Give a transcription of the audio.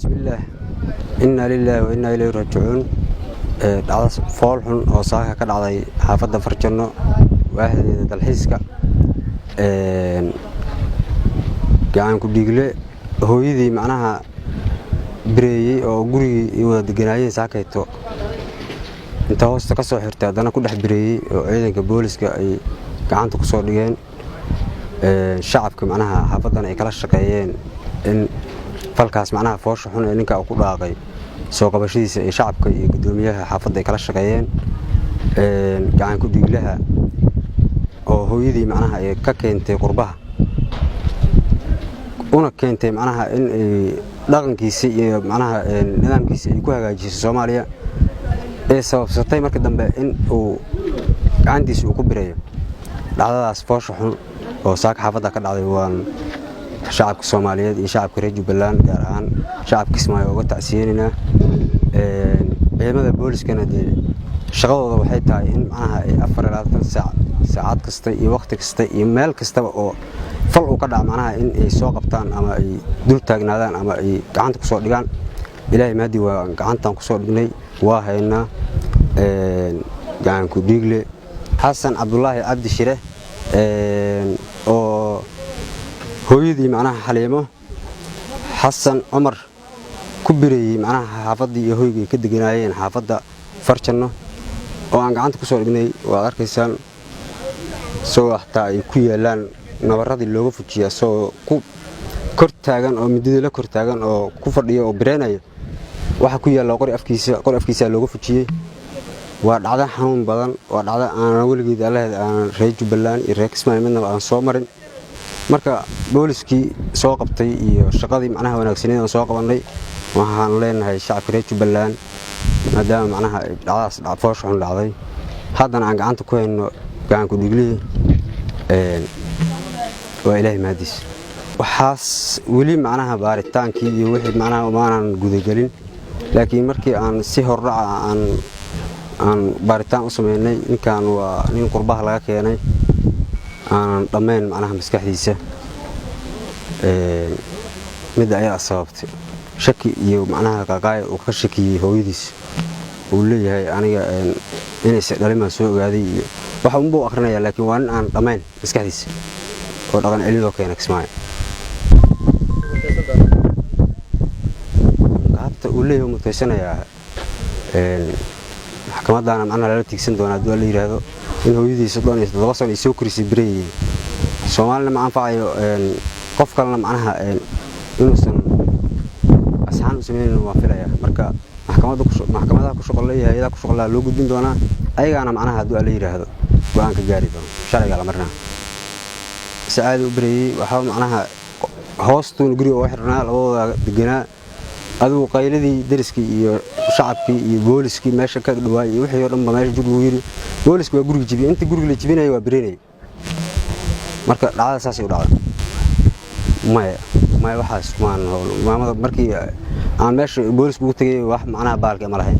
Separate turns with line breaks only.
بسم الله إنا لله وإنا إليه راجعون. dhacdo fool xun oo saaka ka dhacday xaafadda Farjano waaxda dalxiiska gacan ku dhiigle hooyadii macnaha bireeyay oo gurigii wada deganaayeen saakayto inta hoosta ka soo xirtay haddana ku dhex bireeyay oo ciidanka booliska ay gacanta ku soo dhigeen shacabka macnaha xaafaddan ay kala shaqeeyeen in falkaas macnaha foosha xun ee ninka ku dhaaqay soo qabashadiisa ee shacabka iyo gudoomiyaha xaafadda ay kala shaqeeyeen gacan ku dhiiglaha oo hooyadii macnaha ay ka keentay qurbaha una keentay macnaha in dhaqankiisa iyo macnaha nidaamkiisa ay ku hagaajiso Soomaaliya ee sababsatay markii dambe in uu gacantiisa ku bireeyo dhacdadaas foosha xun oo saaka xaafadda ka dhacday waan shacabka Soomaaliyeed iyo shacabka reer Jubbaland gaar ahaan shacabka Kismaayo uga tacsiyeynaa ciidamada booliskana shaqadooda waxay tahay in macnaha ay 24 saacad kasta iyo waqti kasta iyo meel kasta oo fal uu ka dhac macnaha in ay soo qabtaan ama ay dul taagnaadaan ama ay gacanta ku soo dhigaan ilaahay maadi waa gacantan ku soo dhignay waa haynaa gacan ku dhiigle Xasan Cabdullaahi Cabdi Shire oo hooyadii macnaha Xaliimo Xasan Umar ku bireeyay macnaha xaafadii iyo hoygii ka deganaayeen xaafadda Farjano oo aan gacanta ku soo dhignay waa arkaysaan soo waxta ay ku yeelaan nabaradii looga fujiya soo ku kor taagan oo midida la kor taagan oo ku fadhiyo oo bireenaya waxa ku yaala qori afkiisa looga fujiyay waa dhacdo xanuun badan waa dhacdo aan weligeed aan reer Jubbaland iyo reer Kismaayo midna aan soo marin marka booliskii soo qabtay iyo shaqadii macnaha wanaagsaneed oo soo qabanay waxaan leenahay shacabka reer Jubbaland maadaama macnaha dhacdaas foosha xun dhacday haddana aan gacanta ku hayno gacan ku dhiiglihii waa ilaahay maadiis waxaas weli macnaha baaritaankii iyo wixii macnaha maanan gudagelin laakiin markii aan si hordhaca aan baaritaan u sameynay ninkan waa nin qurbaha laga keenay aan dhammaan macnaha maskaxdiisa mid ayaa sababtay shaki iyo macnaha qaqaay oo ka shakiyay hooyadiis uu leeyahay aniga inay dhalima soo ogaaday iyo waxa uu buu akhrinayaa laakiin waa in aan dhammaan maskaxdiisa oo dhaqan celin loo keenay Kismaayo qaabta uu leeyahay mutaysanayaa maxkamadana macnaha la tigsan doona hadii la yiraahdo in hooyadiisa 17 sano ay soo korisay bireeyay Soomaalina ma anfacayo qof kalena macnaha inuusan asxaan u sameeyeen waa filaya marka maxkamadaha ku shaqo leeyahay hay'adaha ku shaqo loo gudbin doona ayagana macnaha hadii la yiraahdo go'aan ka gaari doona sharciga la marnaa saacad u bireeyay waxa macnaha hoostuun guriga oo xirnaa labadooda deganaa aduu qayladii dariskii iyo shacabkii iyo booliskii meesha ka dhawaay wixii oo dhan ba meesha joogu yiri boolisku waa guriga jibiyay inta guriga la jibinay waa bireenay marka dhacda saas ay u dhacday ma waxaas maamada markii aan meesha boolisku u tagay wax macnaha baalka ma lahayn